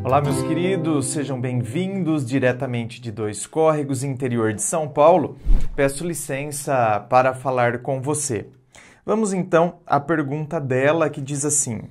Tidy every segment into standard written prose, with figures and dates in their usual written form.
Olá, meus queridos, sejam bem-vindos diretamente de Dois Córregos, interior de São Paulo. Peço licença para falar com você. Vamos então à pergunta dela que diz assim: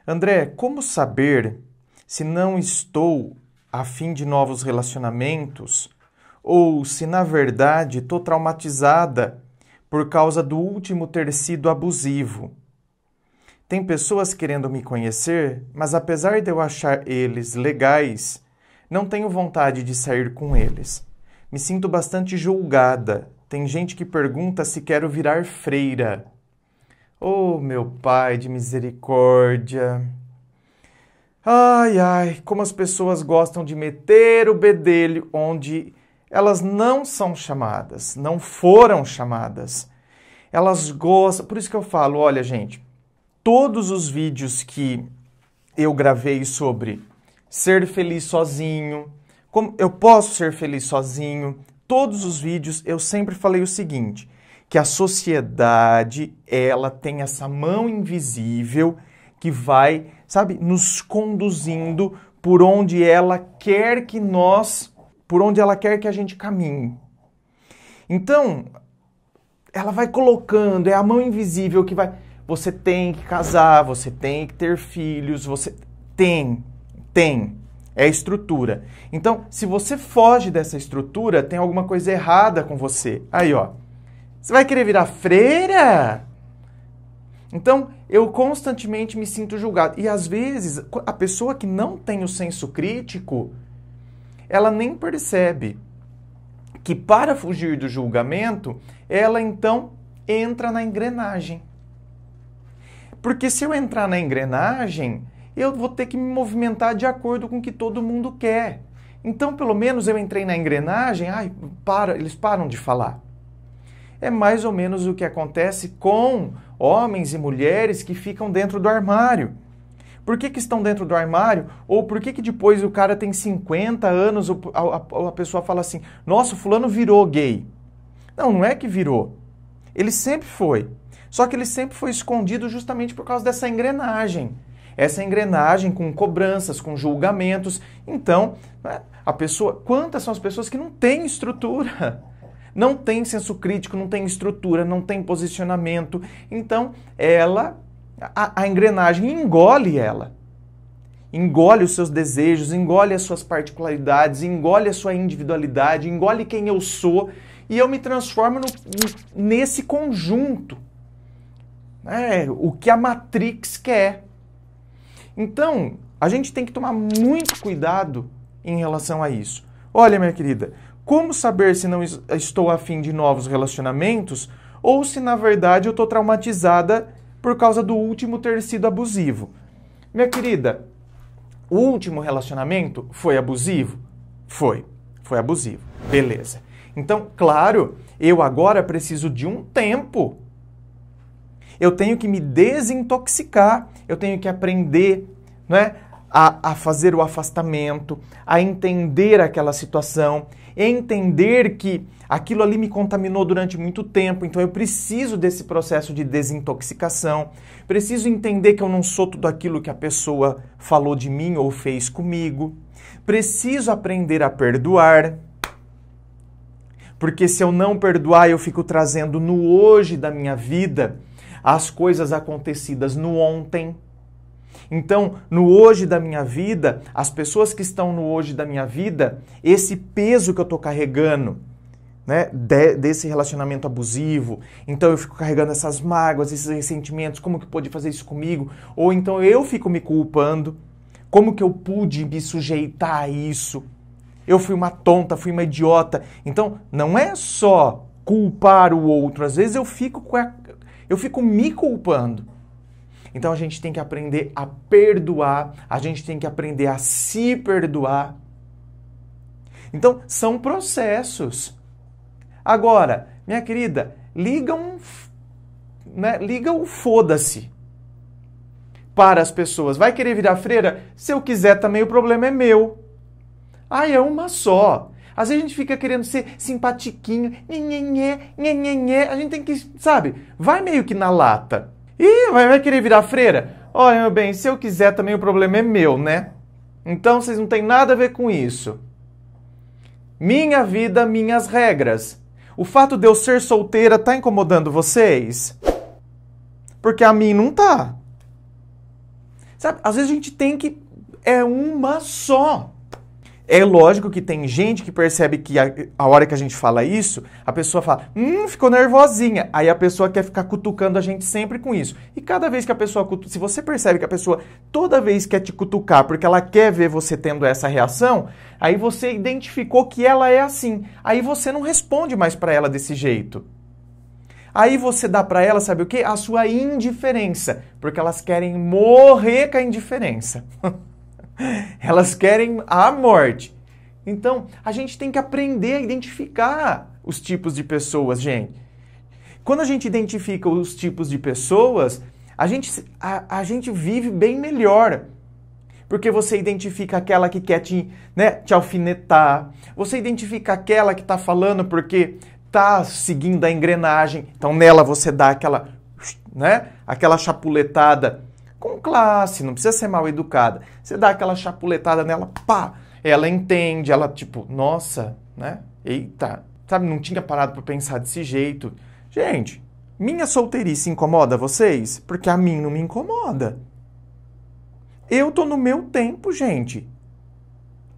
André, como saber se não estou a fim de novos relacionamentos ou se na verdade estou traumatizada por causa do último ter sido abusivo? Tem pessoas querendo me conhecer, mas apesar de eu achar eles legais, não tenho vontade de sair com eles. Me sinto bastante julgada. Tem gente que pergunta se quero virar freira. Oh, meu Pai de misericórdia! Ai, ai, como as pessoas gostam de meter o bedelho onde elas não são chamadas, não foram chamadas. Elas gostam, por isso que eu falo, olha, gente, todos os vídeos que eu gravei sobre ser feliz sozinho, como eu posso ser feliz sozinho, todos os vídeos eu sempre falei o seguinte, que a sociedade, ela tem essa mão invisível que vai, sabe, nos conduzindo por onde ela quer que a gente caminhe. Então, ela vai colocando, é a mão invisível que vai... Você tem que casar, você tem que ter filhos, você tem. É a estrutura. Então, se você foge dessa estrutura, tem alguma coisa errada com você. Aí, ó. Você vai querer virar freira? Então, eu constantemente me sinto julgado. E, às vezes, a pessoa que não tem o senso crítico, ela nem percebe que, para fugir do julgamento, ela, então, entra na engrenagem. Porque se eu entrar na engrenagem, eu vou ter que me movimentar de acordo com o que todo mundo quer. Então, pelo menos eu entrei na engrenagem, eles param de falar. É mais ou menos o que acontece com homens e mulheres que ficam dentro do armário. Por que estão dentro do armário? Ou por que depois o cara tem 50 anos, a pessoa fala assim, nossa, o fulano virou gay. Não é que virou. Ele sempre foi. Só que ele sempre foi escondido justamente por causa dessa engrenagem. Essa engrenagem com cobranças, com julgamentos. Então, quantas são as pessoas que não têm estrutura? Não tem senso crítico, não tem estrutura, não tem posicionamento. Então, a engrenagem engole ela. Engole os seus desejos, engole as suas particularidades, engole a sua individualidade, engole quem eu sou. E eu me transformo nesse conjunto. O que a Matrix quer. Então, a gente tem que tomar muito cuidado em relação a isso. Olha, minha querida, como saber se não estou a fim de novos relacionamentos ou se, na verdade, eu estou traumatizada por causa do último ter sido abusivo? Minha querida, o último relacionamento foi abusivo? Foi abusivo. Beleza. Então, claro, eu agora preciso de um tempo. Eu tenho que me desintoxicar, eu tenho que aprender, a fazer o afastamento, a entender aquela situação, entender que aquilo ali me contaminou durante muito tempo, então eu preciso desse processo de desintoxicação, preciso entender que eu não sou tudo aquilo que a pessoa falou de mim ou fez comigo, preciso aprender a perdoar, porque se eu não perdoar, eu fico trazendo no hoje da minha vida as coisas acontecidas no ontem. Então, no hoje da minha vida, as pessoas que estão no hoje da minha vida, esse peso que eu estou carregando, desse relacionamento abusivo, então eu fico carregando essas mágoas, esses ressentimentos, como que pôde fazer isso comigo? Ou então eu fico me culpando, como que eu pude me sujeitar a isso? Eu fui uma tonta, fui uma idiota. Então, não é só culpar o outro, às vezes eu fico me culpando. Então a gente tem que aprender a perdoar, a gente tem que aprender a se perdoar. Então são processos. Agora, minha querida, liga o foda-se para as pessoas. Vai querer virar freira? Se eu quiser também, o problema é meu. É uma só. Às vezes a gente fica querendo ser simpatiquinho, nhenhenhé. A gente tem que, sabe, vai meio que na lata. Ih, vai querer virar freira? Olha, meu bem, se eu quiser também o problema é meu, né? Então vocês não têm nada a ver com isso. Minha vida, minhas regras. O fato de eu ser solteira tá incomodando vocês? Porque a mim não tá. Sabe, às vezes a gente tem que... É uma só. É lógico que tem gente que percebe que a hora que a gente fala isso, a pessoa fala, ficou nervosinha. Aí a pessoa quer ficar cutucando a gente sempre com isso. E cada vez que a pessoa se você percebe que a pessoa toda vez quer te cutucar porque ela quer ver você tendo essa reação, aí você identificou que ela é assim. Aí você não responde mais pra ela desse jeito. Aí você dá pra ela, sabe o quê? A sua indiferença. Porque elas querem morrer com a indiferença. Elas querem a morte. Então, a gente tem que aprender a identificar os tipos de pessoas, gente. Quando a gente identifica os tipos de pessoas, a gente vive bem melhor. Porque você identifica aquela que quer te alfinetar. Você identifica aquela que está falando porque está seguindo a engrenagem. Então, nela você dá aquela chapuletada com classe, não precisa ser mal educada. Você dá aquela chapuletada nela, pá, ela entende, ela tipo, nossa, eita, sabe, não tinha parado para pensar desse jeito. Gente, minha solteirice incomoda vocês? Porque a mim não me incomoda. Eu tô no meu tempo, gente.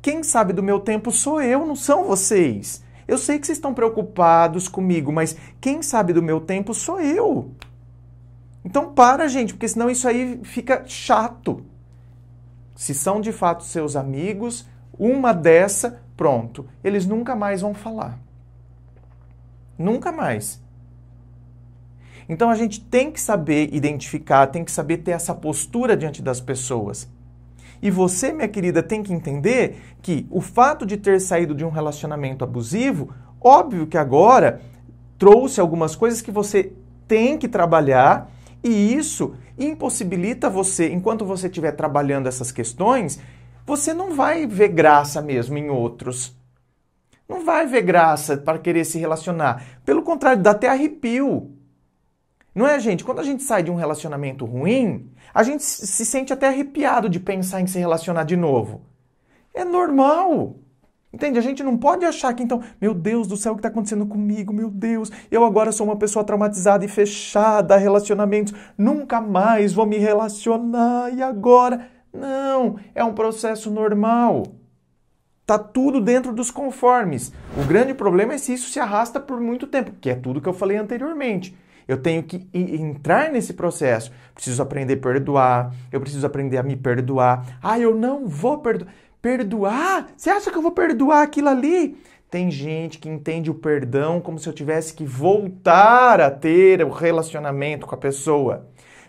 Quem sabe do meu tempo sou eu, não são vocês. Eu sei que vocês estão preocupados comigo, mas quem sabe do meu tempo sou eu. Então para, gente, porque senão isso aí fica chato. Se são de fato seus amigos, uma dessa, pronto. Eles nunca mais vão falar. Nunca mais. Então a gente tem que saber identificar, tem que saber ter essa postura diante das pessoas. E você, minha querida, tem que entender que o fato de ter saído de um relacionamento abusivo, óbvio que agora trouxe algumas coisas que você tem que trabalhar. E isso impossibilita você, enquanto você estiver trabalhando essas questões, você não vai ver graça mesmo em outros. Não vai ver graça para querer se relacionar. Pelo contrário, dá até arrepio. Não é, gente? Quando a gente sai de um relacionamento ruim, a gente se sente até arrepiado de pensar em se relacionar de novo. É normal. Entende? A gente não pode achar que então, meu Deus do céu, o que está acontecendo comigo? Meu Deus, eu agora sou uma pessoa traumatizada e fechada a relacionamentos. Nunca mais vou me relacionar e agora? Não, é um processo normal. Tá tudo dentro dos conformes. O grande problema é se isso se arrasta por muito tempo, que é tudo que eu falei anteriormente. Eu tenho que entrar nesse processo. Preciso aprender a perdoar, eu preciso aprender a me perdoar. Eu não vou perdoar. Perdoar? Você acha que eu vou perdoar aquilo ali? Tem gente que entende o perdão como se eu tivesse que voltar a ter o relacionamento com a pessoa.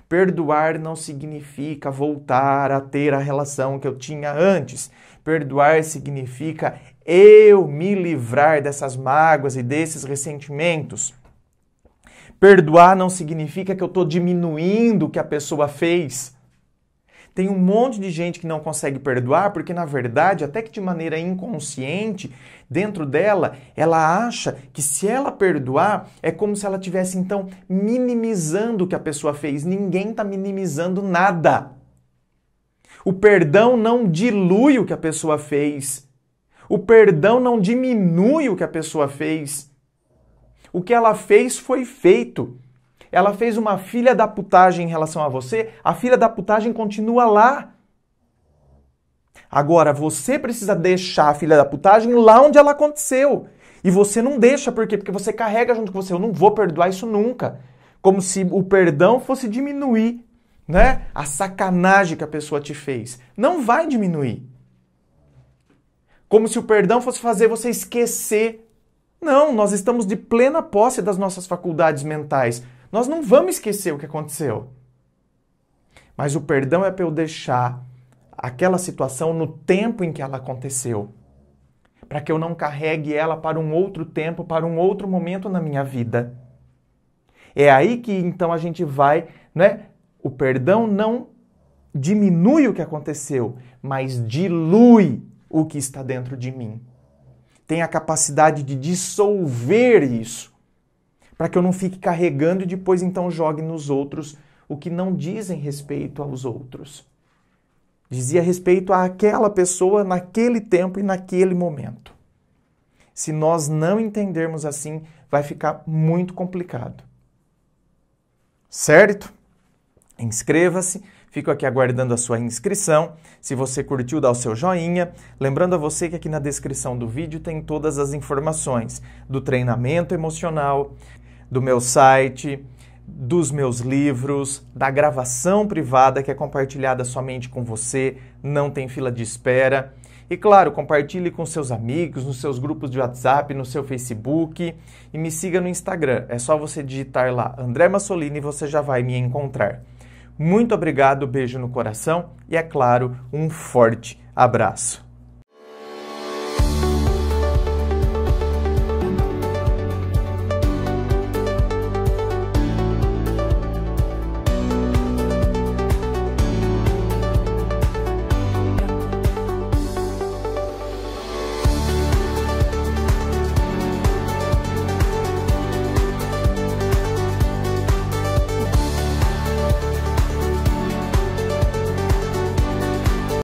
Perdoar não significa voltar a ter a relação que eu tinha antes. Perdoar significa eu me livrar dessas mágoas e desses ressentimentos. Perdoar não significa que eu estou diminuindo o que a pessoa fez. Tem um monte de gente que não consegue perdoar porque, na verdade, até que de maneira inconsciente, dentro dela, ela acha que se ela perdoar, é como se ela estivesse, então, minimizando o que a pessoa fez. Ninguém está minimizando nada. O perdão não dilui o que a pessoa fez. O perdão não diminui o que a pessoa fez. O que ela fez foi feito. Ela fez uma filha da putagem em relação a você, a filha da putagem continua lá. Agora, você precisa deixar a filha da putagem lá onde ela aconteceu. E você não deixa, por quê? Porque você carrega junto com você. Eu não vou perdoar isso nunca. Como se o perdão fosse diminuir, a sacanagem que a pessoa te fez. Não vai diminuir. Como se o perdão fosse fazer você esquecer. Não, nós estamos de plena posse das nossas faculdades mentais. Nós não vamos esquecer o que aconteceu. Mas o perdão é para eu deixar aquela situação no tempo em que ela aconteceu. Para que eu não carregue ela para um outro tempo, para um outro momento na minha vida. É aí que então a gente vai, O perdão não diminui o que aconteceu, mas dilui o que está dentro de mim. Tem a capacidade de dissolver isso. Para que eu não fique carregando e depois então jogue nos outros o que não dizem respeito aos outros. Dizia respeito àquela pessoa naquele tempo e naquele momento. Se nós não entendermos assim, vai ficar muito complicado. Certo? Inscreva-se. Fico aqui aguardando a sua inscrição. Se você curtiu, dá o seu joinha. Lembrando a você que aqui na descrição do vídeo tem todas as informações do treinamento emocional, do meu site, dos meus livros, da gravação privada que é compartilhada somente com você, não tem fila de espera. E claro, compartilhe com seus amigos, nos seus grupos de WhatsApp, no seu Facebook e me siga no Instagram. É só você digitar lá André Massolini e você já vai me encontrar. Muito obrigado, beijo no coração e, é claro, um forte abraço.